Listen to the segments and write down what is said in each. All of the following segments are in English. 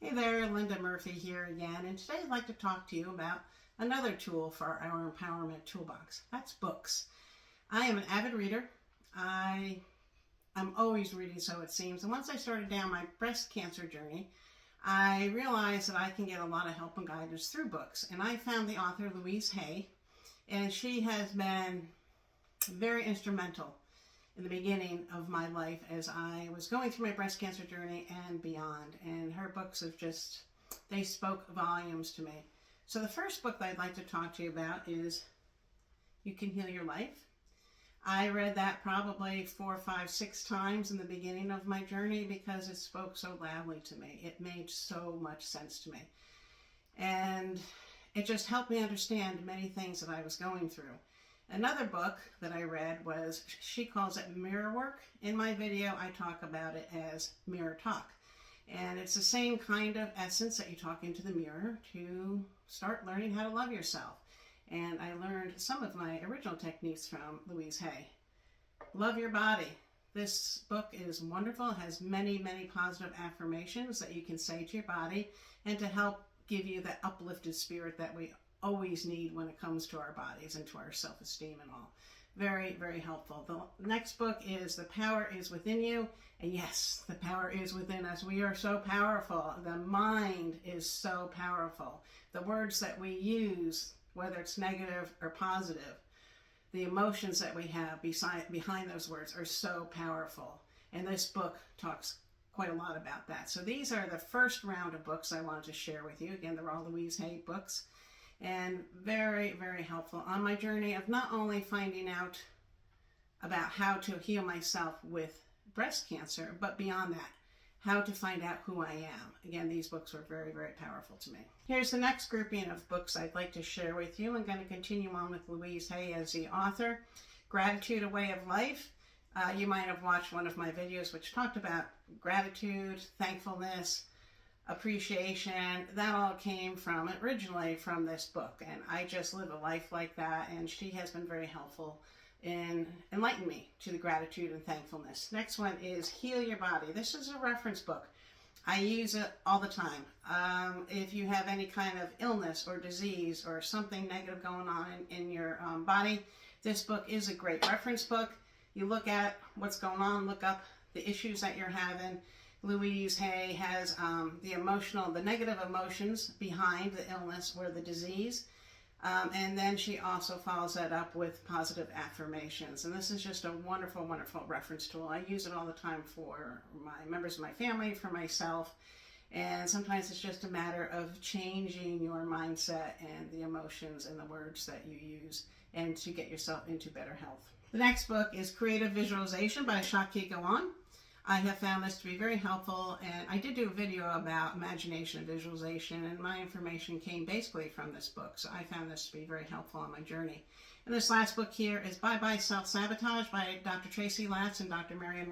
Hey there, Linda Murphy here again, and today I'd like to talk to you about another tool for our empowerment toolbox. That's books. I am an avid reader. I'm always reading, so it seems, and once I started down my breast cancer journey, I realized that I can get a lot of help and guidance through books, and I found the author Louise L, and she has been very instrumental in the beginning of my life as I was going through my breast cancer journey and beyond. And her books have just, they spoke volumes to me. So the first book that I'd like to talk to you about is You Can Heal Your Life. I read that probably 4, 5, 6 times in the beginning of my journey because it spoke so loudly to me. It made so much sense to me. And it just helped me understand many things that I was going through. Another book that I read was, she calls it Mirror Work. In my video, I talk about it as Mirror Talk. And it's the same kind of essence that you talk into the mirror to start learning how to love yourself. And I learned some of my original techniques from Louise L. Love your body. This book is wonderful. It has many, many positive affirmations that you can say to your body and to help give you that uplifted spirit that we always need when it comes to our bodies and to our self-esteem and all. Very, very helpful. The next book is The Power is Within You. And yes, the power is within us. We are so powerful. The mind is so powerful. The words that we use, whether it's negative or positive, the emotions that we have behind those words are so powerful. And this book talks quite a lot about that. So these are the first round of books I wanted to share with you. Again, they're all Louise L books. And very, very helpful on my journey of not only finding out about how to heal myself with breast cancer, but beyond that, how to find out who I am. Again, these books were very, very powerful to me. Here's the next grouping of books I'd like to share with you. I'm going to continue on with Louise L as the author. Gratitude, A Way of Life. You might have watched one of my videos which talked about gratitude, thankfulness, appreciation. That all came from originally from this book, and I just live a life like that, and she has been very helpful in enlightening me to the gratitude and thankfulness. Next one is Heal Your Body. This is a reference book. I use it all the time. If you have any kind of illness or disease or something negative going on in your body, this book is a great reference book. You look at what's going on, look up the issues that you're having. Louise L has the negative emotions behind the illness or the disease. And then she also follows that up with positive affirmations. And this is just a wonderful, wonderful reference tool. I use it all the time for my members of my family, for myself. And sometimes it's just a matter of changing your mindset and the emotions and the words that you use and to get yourself into better health. The next book is Creative Visualization by Shakti Gawain. I have found this to be very helpful, and I did do a video about imagination and visualization, and my information came basically from this book, so I found this to be very helpful on my journey. And this last book here is Bye-Bye Self-Sabotage by Dr. Tracy, Latz, and Dr. Marion.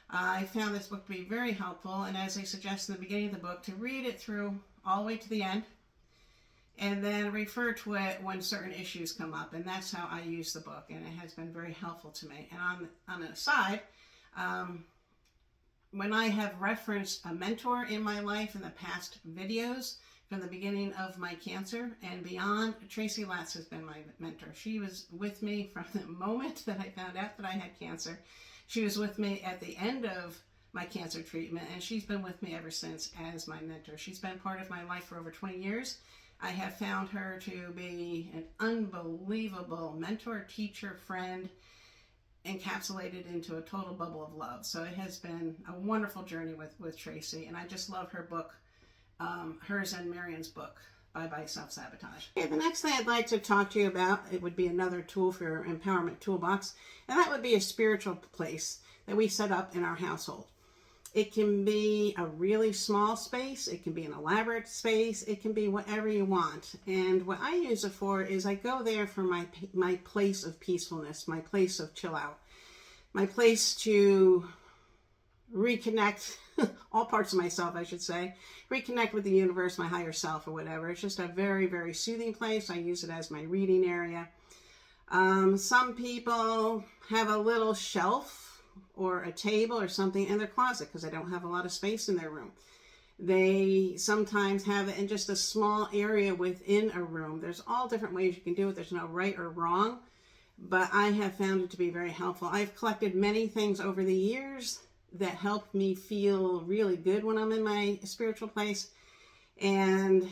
I found this book to be very helpful, and as I suggest in the beginning of the book, to read it through all the way to the end, and then refer to it when certain issues come up, and that's how I use the book, and it has been very helpful to me. And on an aside, when I have referenced a mentor in my life in the past videos from the beginning of my cancer and beyond, Tracy Latz has been my mentor. She was with me from the moment that I found out that I had cancer. She was with me at the end of my cancer treatment, and she's been with me ever since as my mentor. She's been part of my life for over 20 years. I have found her to be an unbelievable mentor, teacher, friend, encapsulated into a total bubble of love. So it has been a wonderful journey with Tracy, and I just love her book, hers and Marion's book, Bye-Bye Self-Sabotage. Okay, the next thing I'd like to talk to you about, it would be another tool for your empowerment toolbox, and that would be a spiritual place that we set up in our household. It can be a really small space, it can be an elaborate space, it can be whatever you want. And what I use it for is I go there for my place of peacefulness, my place of chill out, my place to reconnect, all parts of myself I should say, reconnect with the universe, my higher self or whatever. It's just a very, very soothing place. I use it as my reading area. Some people have a little shelf or a table or something in their closet because they don't have a lot of space in their room. They sometimes have it in just a small area within a room. There's all different ways you can do it. There's no right or wrong, but I have found it to be very helpful. I've collected many things over the years that help me feel really good when I'm in my spiritual place, and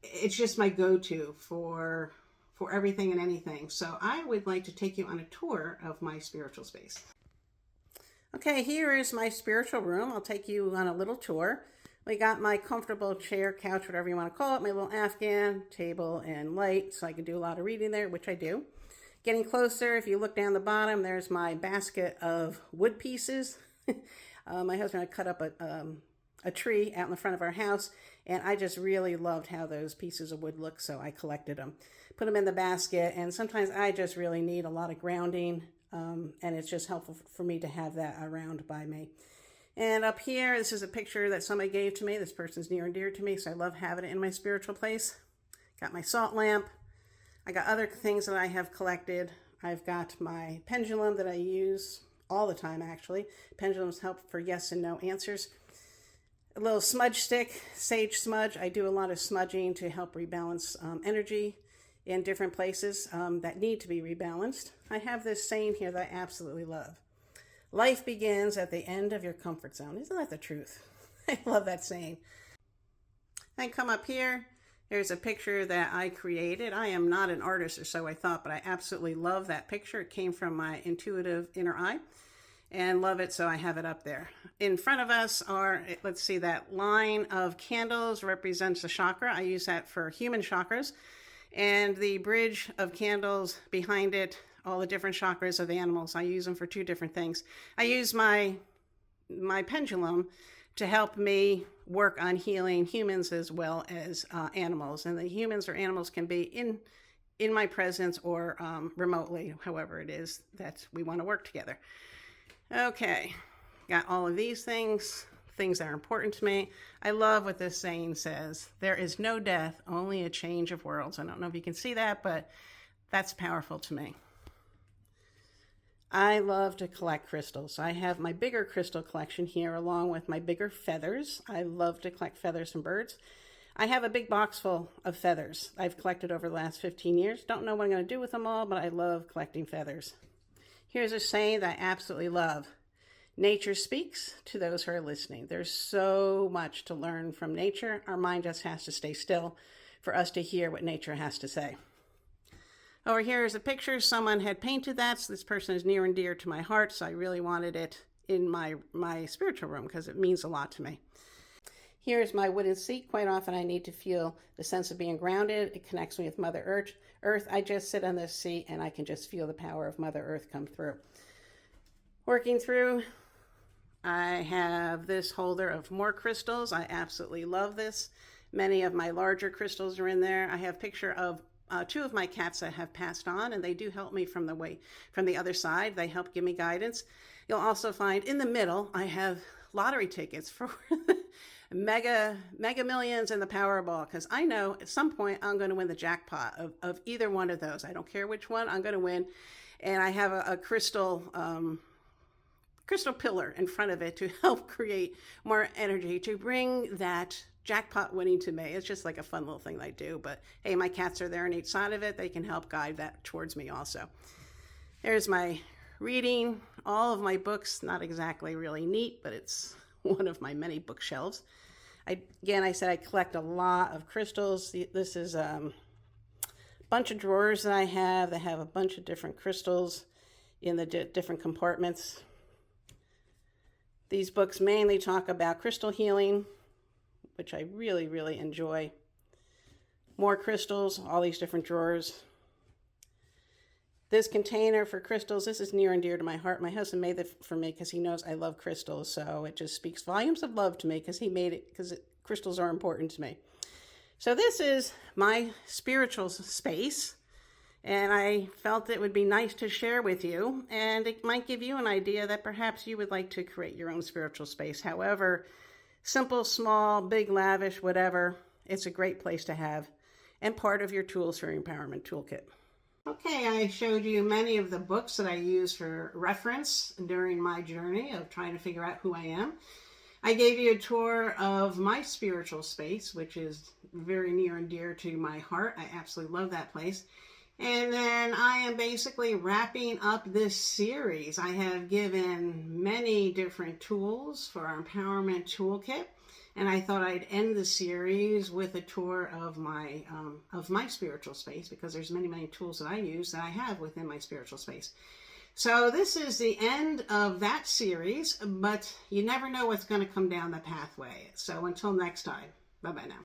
it's just my go-to for everything and anything. So I would like to take you on a tour of my spiritual space. Okay, here is my spiritual room. I'll take you on a little tour. We got my comfortable chair, couch, whatever you want to call it, my little Afghan table and light, so I can do a lot of reading there, which I do. Getting closer, if you look down the bottom, there's my basket of wood pieces. My husband had cut up a tree out in the front of our house, and I just really loved how those pieces of wood look, so I collected them. Put them in the basket, and sometimes I just really need a lot of grounding, and it's just helpful for me to have that around by me. And up here, this is a picture that somebody gave to me. This person's near and dear to me, so I love having it in my spiritual place. Got my salt lamp. I got other things that I have collected. I've got my pendulum that I use all the time, actually. Pendulums help for yes and no answers. A little smudge stick, sage smudge. I do a lot of smudging to help rebalance energy in different places that need to be rebalanced. I have this saying here that I absolutely love. Life begins at the end of your comfort zone. Isn't that the truth? I love that saying. Then come up here. There's a picture that I created. I am not an artist, or so I thought, but I absolutely love that picture. It came from my intuitive inner eye and love it, so I have it up there. In front of us are, let's see, that line of candles represents the chakra. I use that for human chakras. And the bridge of candles behind it, all the different chakras of animals. I use them for two different things. I use my pendulum to help me work on healing humans as well as animals. And the humans or animals can be in my presence or remotely, however it is that we want to work together. Okay, got all of these things that are important to me. I love what this saying says. There is no death, only a change of worlds. I don't know if you can see that, but that's powerful to me. I love to collect crystals. I have my bigger crystal collection here along with my bigger feathers. I love to collect feathers from birds. I have a big box full of feathers I've collected over the last 15 years. Don't know what I'm going to do with them all, but I love collecting feathers. Here's a saying that I absolutely love. Nature speaks to those who are listening. There's so much to learn from nature. Our mind just has to stay still for us to hear what nature has to say. Over here is a picture. Someone had painted that. So this person is near and dear to my heart, so I really wanted it in my spiritual room because it means a lot to me. Here's my wooden seat. Quite often I need to feel the sense of being grounded. It connects me with Mother Earth. I just sit on this seat and I can just feel the power of Mother Earth come through. Working through, I have this holder of more crystals. I absolutely love this. Many of my larger crystals are in there. I have a picture of two of my cats that have passed on, and they do help me from the other side. They help give me guidance. You'll also find in the middle, I have lottery tickets for mega millions and the Powerball, because I know at some point I'm going to win the jackpot of either one of those. I don't care which one, I'm going to win. And I have a crystal pillar in front of it to help create more energy, to bring that jackpot winning to me. It's just like a fun little thing I do, but hey, my cats are there on each side of it. They can help guide that towards me also. There's my reading, all of my books, not exactly really neat, but it's one of my many bookshelves. I said I collect a lot of crystals. This is a bunch of drawers that I have that have a bunch of different crystals in the different compartments. These books mainly talk about crystal healing, which I really, really enjoy. More crystals, all these different drawers. This container for crystals, this is near and dear to my heart. My husband made it for me because he knows I love crystals, so it just speaks volumes of love to me because he made it because crystals are important to me. So this is my spiritual space, and I felt it would be nice to share with you, and it might give you an idea that perhaps you would like to create your own spiritual space. However, simple, small, big, lavish, whatever, it's a great place to have and part of your Tools for Empowerment toolkit. Okay, I showed you many of the books that I use for reference during my journey of trying to figure out who I am. I gave you a tour of my spiritual space, which is very near and dear to my heart. I absolutely love that place. And then I am basically wrapping up this series. I have given many different tools for our empowerment toolkit, and I thought I'd end the series with a tour of my spiritual space, because there's many tools that I use that I have within my spiritual space. So this is the end of that series, but you never know what's going to come down the pathway. So until next time, bye-bye now.